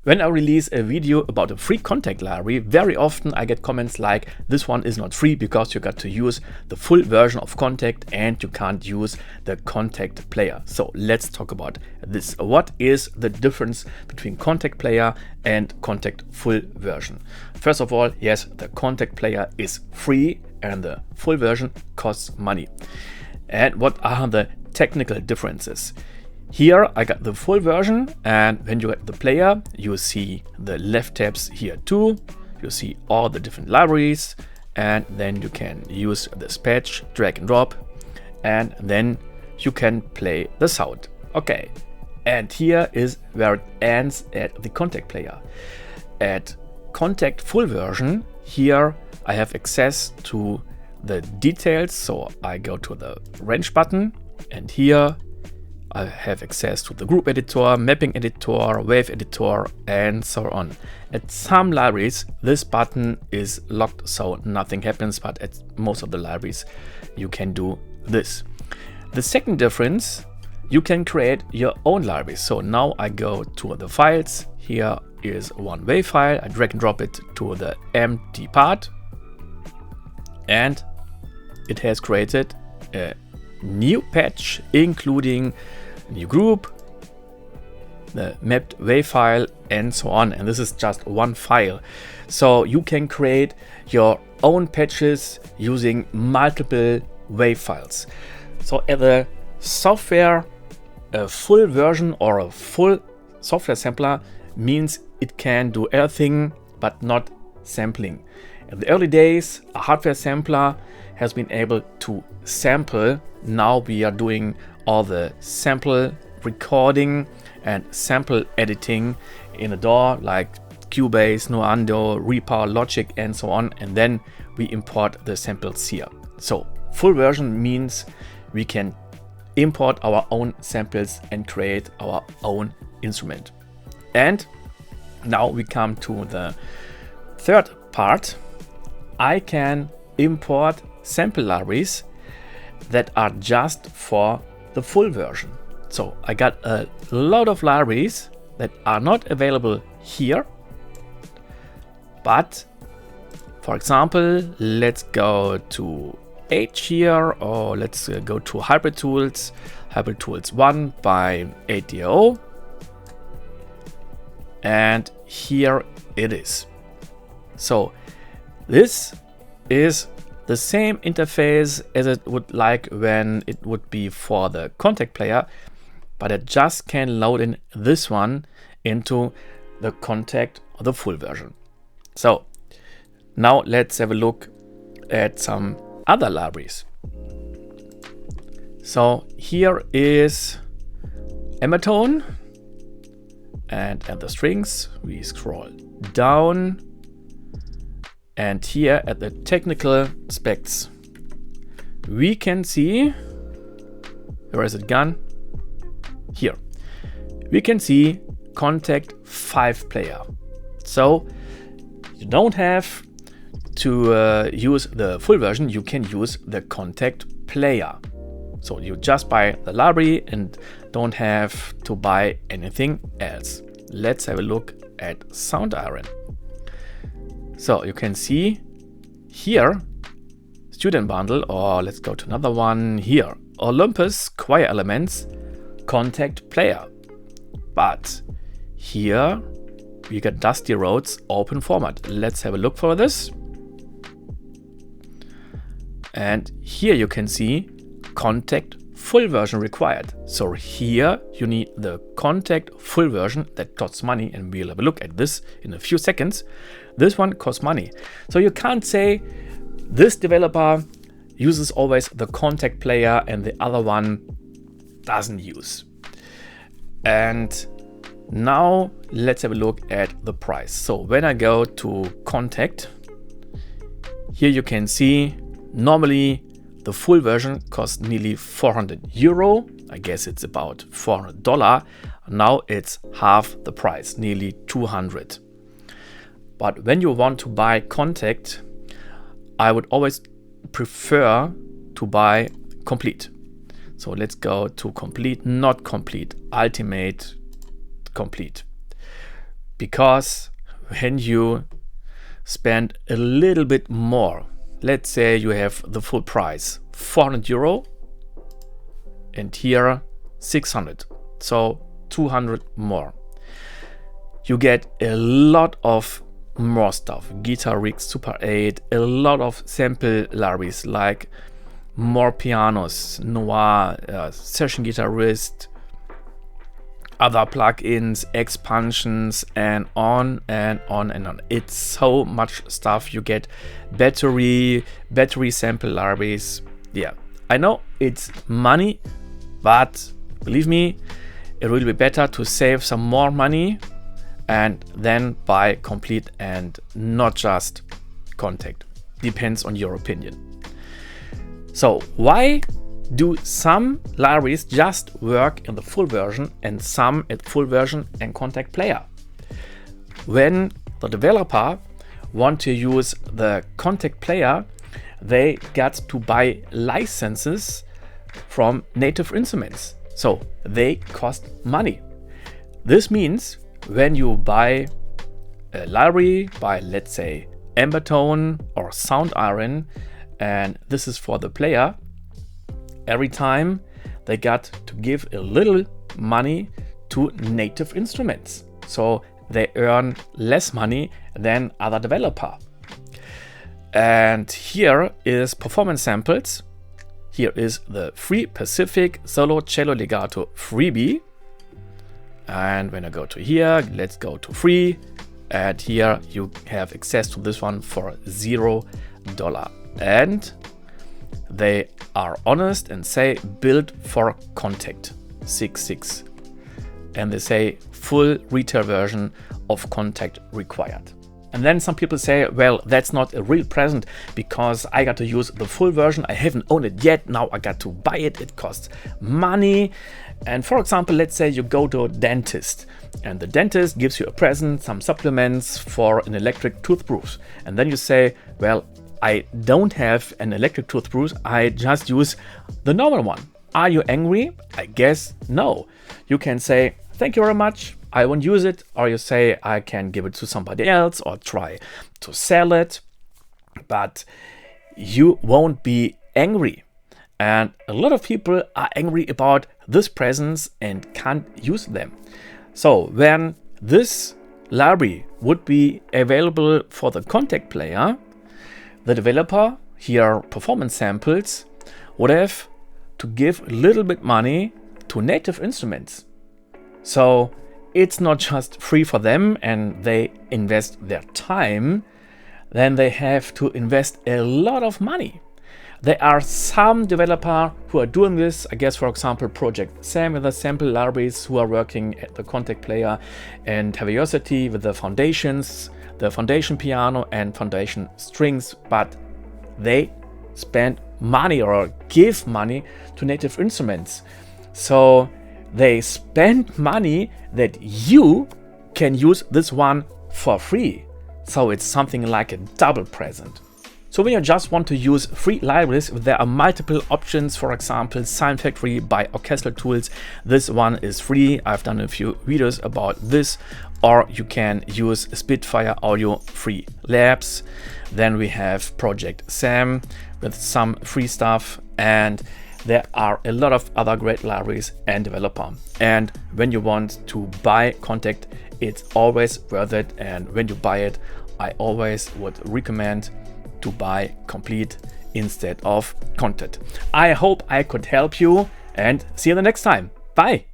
When I release a video about a free Kontakt library, very often I get comments like, this one is not free because you got to use the full version of Kontakt and you can't use the Kontakt Player. So let's talk about this. What is the difference between Kontakt Player and Kontakt full version? First of all, yes, the Kontakt Player is free and the full version costs money. And what are the technical differences? Here I got the full version, and when you get the player, you see the left tabs here too. You see all the different libraries, and then you can use this patch, drag and drop, and then you can play the sound. Okay, and here is where it ends at the Kontakt Player. At Kontakt full version, here I have access to the details, so I go to the wrench button, and here I have access to the group editor, mapping editor, wave editor, and so on. At some libraries, this button is locked, so nothing happens, but at most of the libraries, you can do this. The second difference, you can create your own library. So now I go to the files. Here is one wave file. I drag and drop it to the empty part, and it has created a new patch, including a new group, the mapped wave file, and so on. And this is just one file. So you can create your own patches using multiple wave files. So as a software, a full version or a full software sampler means it can do everything but not sampling. In the early days, a hardware sampler has been able to sample. Now we are doing all the sample recording and sample editing in a DAW like Cubase, Nuando, Reaper, Logic, and so on. And then we import the samples here. So full version means we can import our own samples and create our own instrument. And now we come to the third part. I can import sample libraries that are just for the full version. So I got a lot of libraries that are not available here. But for example, let's go to H here, or let's go to Hybrid Tools 1 by 8DAO. And here it is. So this is the same interface as it would like when it would be for the Kontakt Player, but I just can load in this one into the Kontakt or the full version. So now let's have a look at some other libraries. So here is Emertone, and at the strings we scroll down, and here at the technical specs we can see, where is it gone? Here we can see Kontakt 5 Player. So you don't have to use the full version, you can use the Kontakt Player. So you just buy the library and don't have to buy anything else. Let's have a look at Sound Iron. So you can see here, Student Bundle, or let's go to another one here, Olympus Choir Elements, Kontakt Player. But here we got Dusty Roads open format. Let's have a look for this. And here you can see Kontakt full version required. So here you need the Kontakt full version that costs money, and we'll have a look at this in a few seconds. This one costs money. So you can't say this developer uses always the Kontakt Player and the other one doesn't use. And now let's have a look at the price. So when I go to Kontakt, here you can see normally the full version costs nearly 400 euro. I guess it's about $400. Now it's half the price, nearly 200. But when you want to buy Kontakt, I would always prefer to buy complete. So let's go to complete, not complete, ultimate, complete. because when you spend a little bit more, let's say you have the full price, 400 euro, and here 600, so 200 more. You get a lot of more stuff, guitar rigs, Super 8, a lot of sample libraries like more pianos, Noir, session guitarist, other plugins, expansions, and on and on and on. It's so much stuff. You get battery sample libraries. Yeah, I know it's money, but believe me, it will be better to save some more money and then buy complete and not just Kontakt. Depends on your opinion. So why do some libraries just work in the full version and some at full version in Kontakt Player? When the developer want to use the Kontakt Player, they got to buy licenses from native instruments. So they cost money. This means when you buy a library by, let's say, Embertone or Sound Iron, and this is for the player, every time they got to give a little money to native instruments. So they earn less money than other developer. And here is performance samples. Here is the free Pacific Solo Cello Legato freebie. And when I go to here, let's go to free. And here you have access to this one for $0. And they are honest and say built for Kontakt 6.6. And they say full retail version of Kontakt required. And then some people say, well, that's not a real present because I got to use the full version. I haven't owned it yet. Now I got to buy it. It costs money. And for example, let's say you go to a dentist and the dentist gives you a present, some supplements for an electric toothbrush. And then you say, well, I don't have an electric toothbrush. I just use the normal one. Are you angry? I guess no. You can say, thank you very much. I won't use it. Or you say, I can give it to somebody else or try to sell it. But you won't be angry. And a lot of people are angry about this presents and can't use them. So when this library would be available for the Kontakt Player, the developer, here performance samples, would have to give a little bit money to native instruments. So it's not just free for them and they invest their time, then they have to invest a lot of money. There are some developers who are doing this. I guess, for example, Project Sam with the sample libraries who are working at the Kontakt Player, and Haviosity with the foundations, the foundation piano and foundation strings, but they spend money or give money to native instruments. So they spend money that you can use this one for free. So it's something like a double present. So when you just want to use free libraries, there are multiple options. For example, Sound Factory by Orchestra Tools. This one is free. I've done a few videos about this. Or you can use Spitfire Audio Free Labs. Then we have Project Sam with some free stuff. And there are a lot of other great libraries and developer. And when you want to buy Kontakt, it's always worth it. And when you buy it, I always would recommend to buy complete instead of Kontakt. I hope I could help you and see you the next time. Bye.